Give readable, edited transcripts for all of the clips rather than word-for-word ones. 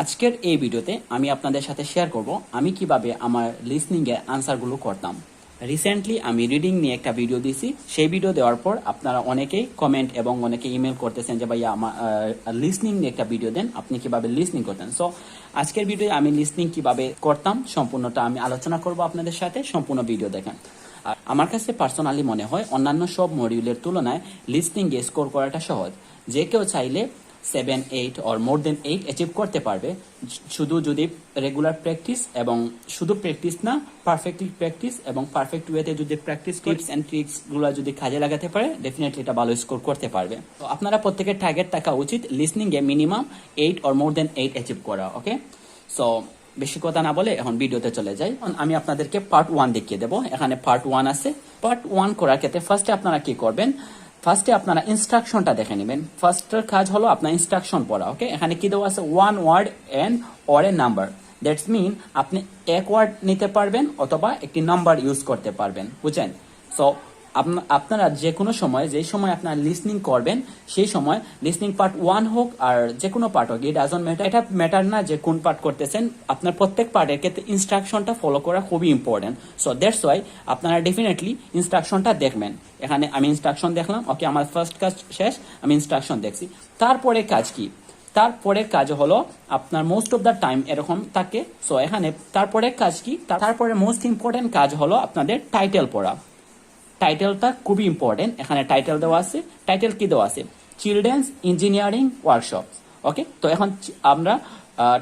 আজকের এই ভিডিওতে আমি আপনাদের সাথে শেয়ার করব আমি কিভাবে আমার লিসনিং এর আনসারগুলো করতাম। রিসেন্টলি আমি রিডিং নিয়ে একটা ভিডিও দিয়েছি। সেই ভিডিও দেওয়ার পর আপনারা অনেকেই কমেন্ট এবং অনেকে ইমেল করতেছেন যে ভাইয়া আমার লিসনিং নিয়ে একটা ভিডিও দেন, আপনি কিভাবে লিসনিং করতেন। সো আজকের ভিডিওতে আমি লিসনিং কিভাবে করতাম সম্পূর্ণটা আমি আলোচনা করব আপনাদের সাথে, সম্পূর্ণ ভিডিও দেখেন। আর আমার কাছে পার্সোনালি মনে হয় অন্যান্য সব মডিউলের তুলনায় লিসনিং এ স্কোর করাটা সহজ। যে কেউ চাইলে 7, 8 or more than 8 অ্যাচিভ করতে পারবে, শুধু যদি রেগুলার প্র্যাকটিস এবং শুধু প্র্যাকটিস না, পারফেক্টলি প্র্যাকটিস এবং পারফেক্ট ওয়েতে যদি প্র্যাকটিস টিপস এন্ড ট্রিক্স গুলো যদি কাজে লাগাতে পারে, ডেফিনেটলি এটা ভালো স্কোর করতে পারবে। তো আপনারা প্রত্যেকের টার্গেট থাকা উচিত listening A minimum 8 or more than 8 achieve করা। ওকে, সো বেশি কথা না বলে এখন ভিডিওতে চলে যাই। আমি আপনাদেরকে পার্ট 1 দেখিয়ে দেবো। এখানে পার্ট 1 আছে। পার্ট 1 করার ক্ষেত্রে ফার্স্টে আপনারা কি করবেন, ফার্স্টে আপনারা ইনস্ট্রাকশনটা দেখে নেবেন। ফার্স্টের কাজ হলো আপনার ইনস্ট্রাকশন পড়া। ওকে, এখানে কি দেওয়া আছে, 1 word and or a number. That's mean আপনি এক ওয়ার্ড নিতে পারবেন অথবা একটি নাম্বার ইউজ করতে পারবেন, বুঝছেন। সো আপনারা যে কোনো সময়, যে সময় আপনারা লিসনিং করবেন, সেই সময় লিসনিং পার্ট 1 হোক আর যে কোনো পার্ট হোক, ইট ডাজন্ট ম্যাটার। এটা ম্যাটার না যে কোন পার্ট করতেছেন, আপনার প্রত্যেক পার্টের ক্ষেত্রে ইনস্ট্রাকশনটা ফলো করা খুবই ইম্পর্টেন্ট। সো দ্যাটস ওয়াই আপনারা ডেফিনেটলি ইনস্ট্রাকশনটা দেখবেন। এখানে আমি ইনস্ট্রাকশন দেখলাম, ওকে আমার ফার্স্ট কাজ শেষ, আমি ইনস্ট্রাকশন দেখছি। তারপরে কাজ কি, তারপরের কাজ হলো আপনার মোস্ট অফ দ্য টাইম এরকম থাকে। সো এখানে তারপরে কাজ কি, তারপরে মোস্ট ইম্পর্টেন্ট কাজ হলো আপনাদের টাইটেল পড়া। টাইটেলটা খুবই ইম্পর্টেন্ট। এখানে টাইটেল দেওয়া আছে। টাইটেল কি দেওয়া আছে, চিলড্রেন্স ইঞ্জিনিয়ারিং ওয়ার্কশপ। ওকে, তো এখন আমরা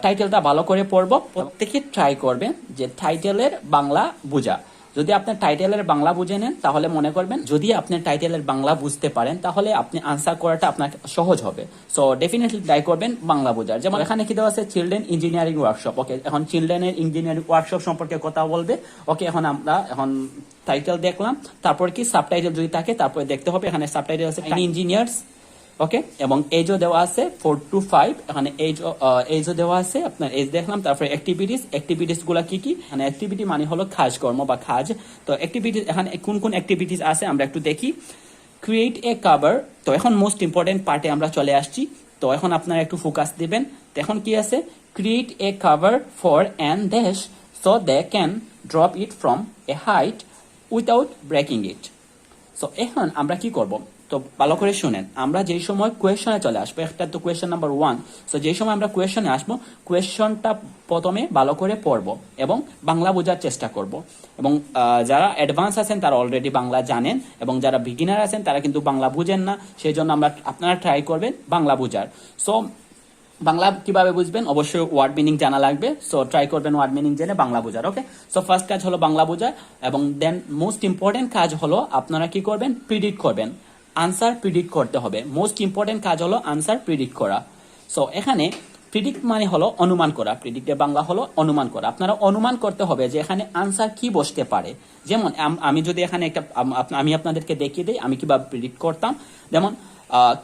টাইটেলটা ভালো করে পড়বো। প্রত্যেকে ট্রাই করবেন যে টাইটেলের বাংলা বোঝা। যদি আপনি টাইটেলের বাংলা বুঝে নেন তাহলে মনে করবেন, যদি আপনি টাইটেলের বাংলা বুঝতে পারেন তাহলে আপনি আনসার করাটা আপনার সহজ হবে। সো ডেফিনেটলি ট্রাই করবেন বাংলা বোঝার। যেমন এখানে কি দেওয়া আছে, চিলড্রেন ইঞ্জিনিয়ারিং ওয়ার্কশপ। ওকে, এখন চিলড্রেনের ইঞ্জিনিয়ারিং ওয়ার্কশপ সম্পর্কে কথা বলবে। ওকে, এখন আমরা টাইটেল দেখলাম, তারপর কি সাবটাইটেল যদি থাকে তারপরে দেখতে হবে। এখানে সাবটাইটেল আছে ইঞ্জিনিয়ার্স। ওকে, এবং এজও দেওয়া আছে 4 to 5। এখানে এজও দেওয়া আছে, আপনার এজ দেখলাম। তারপরে অ্যাক্টিভিটিস গুলা কি কি, মানে অ্যাক্টিভিটি মানে হলো কাজকর্ম বা কাজ। তো অ্যাক্টিভিটিস এখানে কোন কোন অ্যাক্টিভিটিস আছে আমরা একটু দেখি। Create a cover. তো এখন মোস্ট ইম্পর্টেন্ট পার্টে আমরা চলে আসছি। তো এখন আপনারা একটু ফোকাস দিবেন। তো এখন কি আছে, create a cover for an dash so they can drop it from a height without breaking it. So এখন আমরা কি করব, তো ভালো করে শুনেন। আমরা যেই সময় কোয়েশনে চলে আসবো, একটা তো কোয়েশন নাম্বার 1। সো যেই সময় আমরা কোয়েশনে আসবো, কোয়েশনটা প্রথমে ভালো করে পড়বো এবং বাংলা বোঝার চেষ্টা করব। এবং যারা অ্যাডভান্স আছেন তারা অলরেডি বাংলা জানেন, এবং যারা বিগিনার আছেন তারা কিন্তু বাংলা বুঝেন না। সেই জন্য আপনারা ট্রাই করবেন বাংলা বোঝার। সো বাংলা কিভাবে বুঝবেন, অবশ্যই ওয়ার্ড মিনিং জানা লাগবে। সো ট্রাই করবেন ওয়ার্ড মিনিং জেনে বাংলা বোঝার। ওকে, সো ফার্স্ট কাজ হলো বাংলা বোঝা, এবং দেন মোস্ট ইম্পর্টেন্ট কাজ হলো আপনারা কি করবেন, প্রিডিক্ট করবেন। আনসার প্রিডিক্ট করতে হবে। মোস্ট ইম্পর্টেন্ট কাজ হলো আনসার প্রিডিক্ট করা। সো এখানে প্রিডিক্ট মানে হলো অনুমান করা। প্রিডিক্টের বাংলা হলো অনুমান করা। আপনারা অনুমান করতে হবে যে এখানে আনসার কি বসতে পারে। যেমন আমি যদি এখানে একটা আমি আপনাদেরকে দেখিয়ে দিই আমি কিভাবে প্রিডিক্ট করতাম। যেমন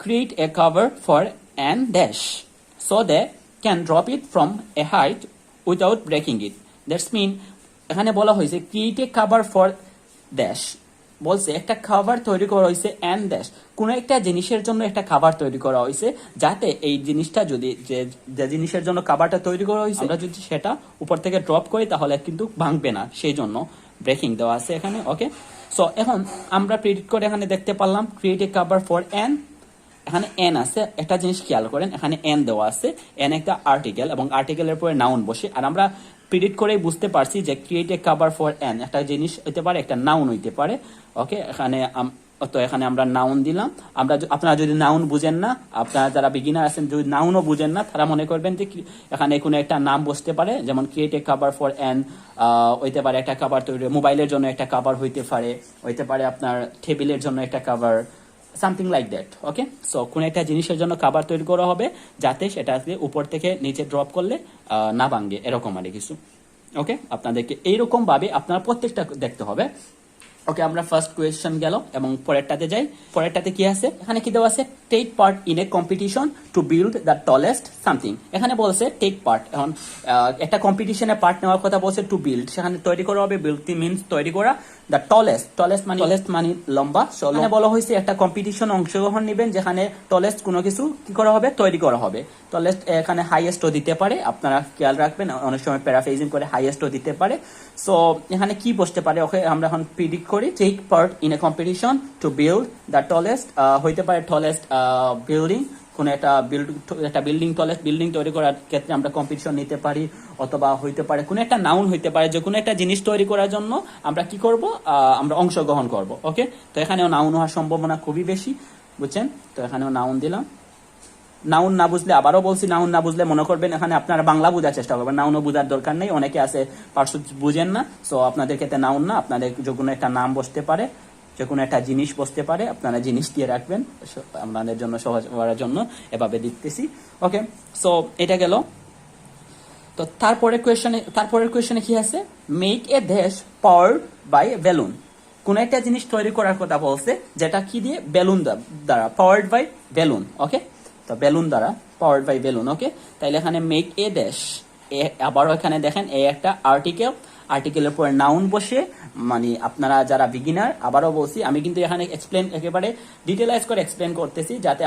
create a cover for an dash so they can drop it from a height without breaking it. That's mean এখানে বলা হয়েছে create a cover for dash, বলছে একটা খাবার তৈরি করা হয়েছে and dash, কোন একটা জিনিসের জন্য একটা খাবার তৈরি করা হয়েছে, যাতে এই জিনিসটা যদি যে জিনিসের জন্য খাবারটা তৈরি করা হয়েছে আমরা যদি সেটা উপর থেকে ড্রপ করি তাহলে কিন্তু ভাঙবে না, সেই জন্য ব্রেকিং দেওয়া আছে এখানে। ওকে, সো এখন আমরা প্রেডিক্ট করে এখানে দেখতে পারলাম create a cover for N. এখানে এন আছে, একটা জিনিস খেয়াল করেন, এখানে এন দেওয়া আছে। এন একটা আর্টিকেল, এবং আর্টিকেলের পরে নাউন বসে। আর আমরা প্রিডিক্ট করেই বুঝতে পারছি যে create a cover for N একটা জিনিস হইতে পারে, একটা নাউন হইতে পারে। ওকে, এখানে আমরা নাউন দিলাম। আপনারা যদি নাউন বুঝেন না, আপনারা যারা বিগিনার আছেন যদি নাউনও বুঝেন না, তারা মনে করবেন যে এখানে কোনো একটা নাম বসতে পারে। যেমন create a cover for N হইতে পারে একটা কভার তৈরি, মোবাইলের জন্য একটা কভার হইতে পারে আপনার টেবিলের জন্য একটা cover, something like that. Okay, so কোন একটা জিনিসের জন্য খাবার তৈরি করা হবে যাতে সেটা উপর থেকে নিচে ড্রপ করলে না ভাঙে, এরকম আর কিছু। ওকে, আপনাদেরকে এইরকম ভাবে আপনারা প্রত্যেকটা দেখতে হবে। ওকে, আমরা ফার্স্ট কোয়েশ্চেন গেল এবং পরেরটাতে যাই। পরেরটাতে কি আছে, এখানে কি দেওয়া আছে, take part in a competition to build the tallest something. এখানে বলছে টেক পার্ট, এখন একটা কম্পিটিশনে পার্ট নেওয়ার কথা বলছে, টু বিল্ড সেখানে তৈরি করা হবে, বিল্ড মিনস তৈরি করা, দ্য টলেস্ট মানে লম্বা। এখানে বলা হয়েছে একটা কম্পিটিশন অংশগ্রহণ নেবেন যেখানে টলেস্ট কোনো কিছু কি করা হবে, তৈরি করা হবে। টলেস্ট এখানে হাইয়েস্টও দিতে পারে, আপনারা খেয়াল রাখবেন, অনেক সময় প্যারাফ্রেজিং করে হাইয়েস্টও দিতে পারে। সো এখানে কি বসতে পারে, ওকে আমরা এখন প্রিডিক্ট করি, take part in a competition to build the tallest, হইতে পারে টলেস্ট বিল্ডিং, কোন একটা বিল্ডিং, টলেস্ট বিল্ডিং তৈরি করার ক্ষেত্রে আমরা কম্পিটিশন নিতে পারি, অথবা হইতে পারে কোন একটা নাউন হইতে পারে, যে কোনো একটা জিনিস তৈরি করার জন্য আমরা কি করব, আমরা অংশগ্রহণ করব। ওকে, তো এখানেও নাউন হওয়ার সম্ভাবনা খুবই বেশি, বুঝছেন? তো এখানেও নাউন দিলাম। নাউন না বুঝলে, আবারও বলছি, নাউন না বুঝলে মনে করবেন এখানে আপনারা বাংলা বোঝার চেষ্টা করবেন, নাউনও বোঝার দরকার নেই, অনেকে আছে পার্শ্ব বুঝেন না। সো আপনাদের ক্ষেত্রে নাউন না, আপনাদের যে কোনো একটা নাম বসতে পারে, যে কোনো একটা জিনিস বসতে পারে, আপনারা জিনিস দিয়ে রাখবেন, আপনাদের জন্য সহজ করার জন্য এভাবে দিতেছি। ওকে, সো এটা গেল। তো তারপরের কোয়েশনে কি আছে, মেক এ দেশ পাওয়ার্ড বাই বেলুন। কোন একটা জিনিস তৈরি করার কথা বলছে, যেটা কি দিয়ে, বেলুন দ্বারা, পাওয়ার্ড বাই বেলুন। ওকে, তো বেলুন দ্বারা, পাওয়ার্ড বাই বেলুন। ওকে, তাইলে এখানে মেক এ দেশ, আবারও এখানে দেখেন এই একটা আর্টিকেলের পরে নাউন বসে, মানে আপনারা যারা বিগিনার, আবারও বলছি, আমি কিন্তু এখানে একেবারে ডিটেলাইজ করে এক্সপ্লেন করতেছি, যাতে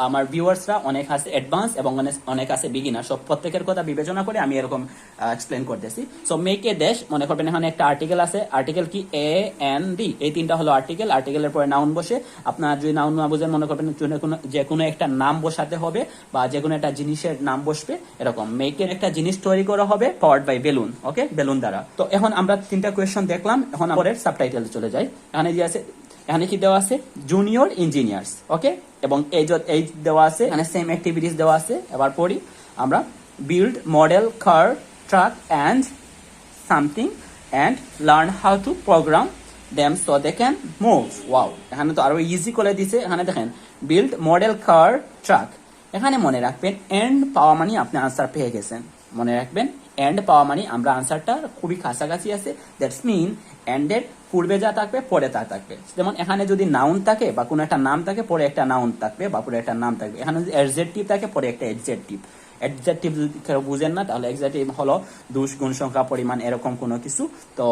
আমার ভিউয়ার্সরা অনেক আছে অ্যাডভান্স এবং অনেক আছে বিগিনার, সব প্রত্যেকের কথা বিবেচনা করে আমি এরকম এক্সপ্লেন করতেছি। সো মেক এ দেশ, মনে করবেন এখানে একটা আর্টিকেল আছে, আর্টিকেল কি, এ এন ডি, এই তিনটা হলো আর্টিকেলের পরে নাউন বসে, আপনারা যদি নাউন না বুঝেন, মনে করবেন যে কোনো একটা নাম বসাতে হবে, বা যে কোনো একটা জিনিসের নাম বসবে, এরকম মেক এর একটা জিনিস তৈরি করা হবে powered by balloon. Okay, balloon দ্বারা। তো এখন আমরা তিনটা কোয়েশ্চন দেখলাম, এখন পরের সাবটাইটেলে চলে যাই। এখানে যে আছে, এখানে কি দেওয়া আছে, জুনিয়র ইঞ্জিনিয়ার্স। ওকে, এবং এই দেওয়া আছে, এখানে সেম অ্যাক্টিভিটিস দেওয়া আছে। এবার পড়ি আমরা, build model car truck and something and learn how to program them so they can move. Wow, এখানে তো আরো ইজি করে দিছে। এখানে দেখেন, বিল্ড মডেল কার ট্রাক, এখানে মনে রাখবেন এন্ড পাওয়া মানে আপনি আনসার পেয়ে গেছেন, মনে রাখবেন এন্ড পাওয়া মানে আমরা আনসারটা খুবই কাছাকাছি আছে, দ্যাটস মিন এন্ডের পূর্বে যা থাকবে পরে তা থাকবে। যেমন এখানে যদি নাউন থাকে বা কোনো একটা নাম থাকে, পরে একটা নাউন থাকবে বা পরে একটা নাম থাকবে। এখানে যদি অ্যাডজেক্টিভ থাকে, পরে একটা অ্যাডজেক্টিভ যদি কেউ বুঝেন না, তাহলে অ্যাডজেক্টিভ হলো দোষ, গুণ, সংখ্যা, পরিমাণ, এরকম কোনো কিছু। তো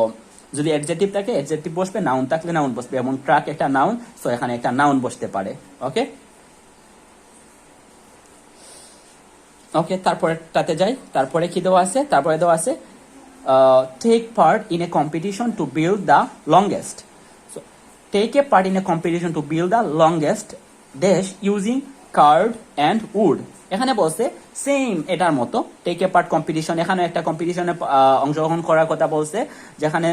যদি অ্যাডজেক্টিভ থাকে, অ্যাডজেক্টিভ বসবে, নাউন থাকলে নাউন বসবে, এবং ট্রাক একটা নাউন, সো এখানে একটা নাউন বসতে পারে। ওকে, ওকে, তারপরেটাতে যাই। তারপরে কি দেওয়া আছে, তারপরে দেওয়া আছে take part in a competition to build the longest. So take a part in a competition to build the longest dash using card and wood. এখানে বলছে সেম এটার মতো, টেক এ পার্ট কম্পিটিশন, এখানে একটা কম্পিটিশনে অংশগ্রহণ করার কথা বলছে, যেখানে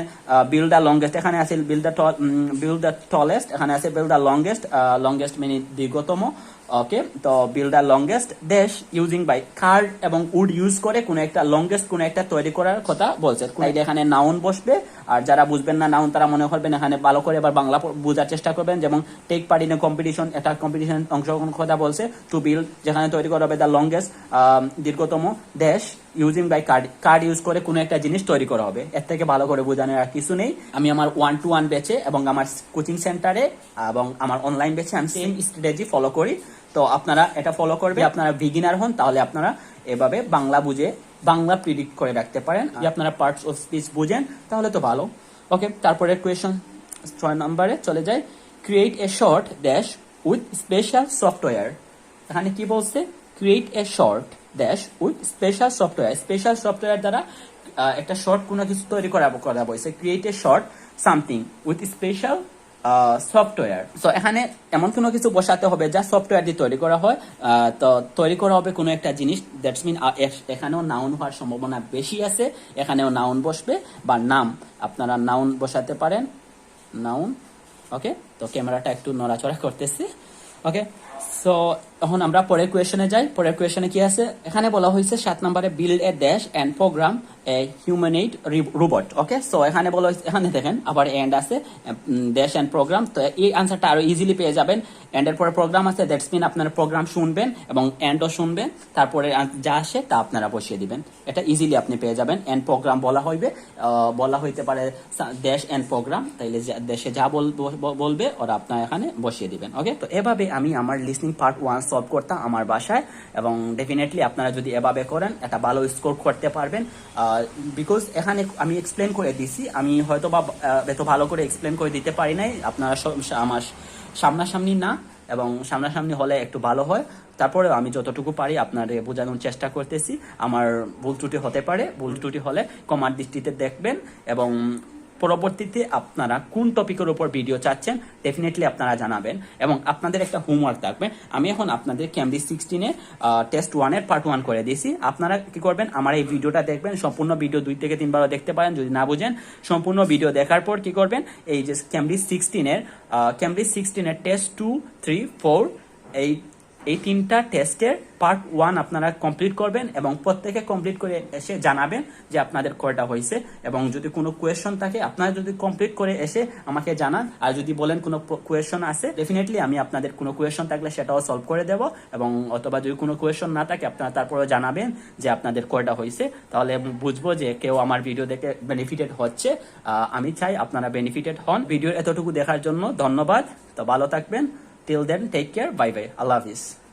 বিল্ড দ্য লংগেস্ট, এখানে আছে বিল্ড দ্য টলেস্ট, এখানে আছে বিল্ড দ্য লংগেস্ট মানে দীর্ঘতম। ওকে, তো build the longest dash using by card এবং উড ইউজ করে কোন একটা লংগেস্ট কোন একটা তৈরি করার কথা বলছে। এখানে নাউন বসবে, আর যারা বুঝবেন না নাউন, তারা মনে করবেন এখানে ভালো করে এবার বাংলা বোঝার চেষ্টা করবেন। যেমন take part in a competition, একটা কম্পিটিশন অংশগ্রহণ কথা বলছে, টু বিল্ড যেখানে তৈরি করা হবে দ্য লংগেস্ট দীর্ঘতম dash using by card use করে কোনো একটা জিনিস তৈরি করা হবে। এর থেকে ভালো করে বোঝানোর আর কিছু নেই। আমি আমার 1-to-1 ব্যাচে এবং আমার কোচিং সেন্টারে এবং আমার অনলাইন ব্যাচে আমি সেম স্ট্র্যাটেজি ফলো করি। তো আপনারা এটা ফলো করবে, আপনারা বিগিনার হন, তাহলে আপনারা এভাবে বাংলা বুঝে বাংলা প্রিডিক্ট করে রাখতে পারেন। আপনারা পার্টস অফ স্পিচ বুঝেন, তাহলে তো ভালো। ওকে, তারপরে কোয়েশ্চন 6 নম্বরে চলে যায়, create a short dash with special software. এখানে কি বলছে, create a short dash with special software দ্বারা একটা শর্ট কোনো কিছু তৈরি করা বলছে, create a short something with special software. So এখানে এমন কোনো কিছু বসাতে হবে যা সফটওয়্যার দিয়ে তৈরি করা হয়। তো তৈরি করা হবে কোনো একটা জিনিস, দ্যাটস মিন এখানেও নাউন হওয়ার সম্ভাবনা বেশি আছে, এখানেও নাউন বসবে বা নাম, আপনারা নাউন বসাতে পারেন, নাউন। ওকে, তো ক্যামেরাটা একটু নড়াচড়া করতেছে। ওকে, সো এখন আমরা পরের কোয়েশনে যাই। পরের কোয়েশনে কি আছে, এখানে বলা হয়েছে 7 নম্বরে, build a dash and program a humanoid robot. Okay, so এখানে বলা হয়েছে, এখানে দেখেন আবার এন্ড আছে, ড্যাশ এন্ড প্রোগ্রাম। তো এই আনসারটা আরো ইজিলি পেয়ে যাবেন। এন্ড এর পরে প্রোগ্রাম আছে, দ্যাটস মিন আপনারা প্রোগ্রাম শুনবেন এবং এন্ডও শুনবেন, তারপরে যা আসে তা আপনারা বসিয়ে দিবেন। এটা ইজিলি আপনি পেয়ে যাবেন। এন্ড প্রোগ্রাম বলা হইতে পারে ড্যাশ এন্ড প্রোগ্রাম, তাইলে দেশে যা বলবে ওরা আপনারা এখানে বসিয়ে দিবেন। ওকে, তো এভাবে আমি আমার লিসনিং পার্ট 1 সলভ করতাম আমার বাসায়, এবং ডেফিনেটলি আপনারা যদি এভাবে করেন একটা ভালো স্কোর করতে পারবেন। বিকজ এখানে আমি এক্সপ্লেন করে দিছি, আমি হয়তো বা এত ভালো করে এক্সপ্লেন করে দিতে পারি নাই, আপনারা আমার সামনাসামনি না, এবং সামনাসামনি হলে একটু ভালো হয়। তারপরে আমি যতটুকু পারি আপনাদের বোঝানোর চেষ্টা করতেছি। আমার ভুল ত্রুটি হতে পারে, ভুল ত্রুটি হলে ক্ষমার দৃষ্টিতে দেখবেন, এবং পরবর্তীতে আপনারা কোন টপিকের উপর ভিডিও চাচ্ছেন ডেফিনেটলি আপনারা জানাবেন, এবং আপনাদের একটা হোমওয়ার্ক থাকবে। আমি এখন আপনাদের ক্যামব্রিজ 16 টেস্ট 1 পার্ট 1 করে দিয়েছি। আপনারা কি করবেন, আমার এই ভিডিওটা দেখবেন, সম্পূর্ণ ভিডিও 2 থেকে 3 বার দেখতে পারেন। যদি না বুঝেন, সম্পূর্ণ ভিডিও দেখার পর কি করবেন, এই যে ক্যামব্রিজ 16 টেস্ট 2, 3, 4 এই 3টা টেস্টের পার্ট 1 আপনারা কমপ্লিট করবেন, এবং প্রত্যেকে কমপ্লিট করে এসে জানাবেন যে আপনাদের কয়টা হয়েছে। এবং যদি কোনো কোয়েশন থাকে আপনারা যদি কমপ্লিট করে এসে আমাকে জানান, আর যদি বলেন কোনো কোয়েশন আছে ডেফিনেটলি আমি আপনাদের কোনো কোয়েশন থাকলে সেটাও সলভ করে দেব, এবং অথবা যদি কোনো কোয়েশন না থাকে আপনারা তারপরেও জানাবেন যে আপনাদের কয়টা হয়েছে। তাহলে বুঝবো যে কেউ আমার ভিডিও দেখে বেনিফিটেড হচ্ছে। আমি চাই আপনারা বেনিফিটেড হন। ভিডিওর এতটুকু দেখার জন্য ধন্যবাদ। তো ভালো থাকবেন। Till then, take care. Bye bye. Allah Hafiz.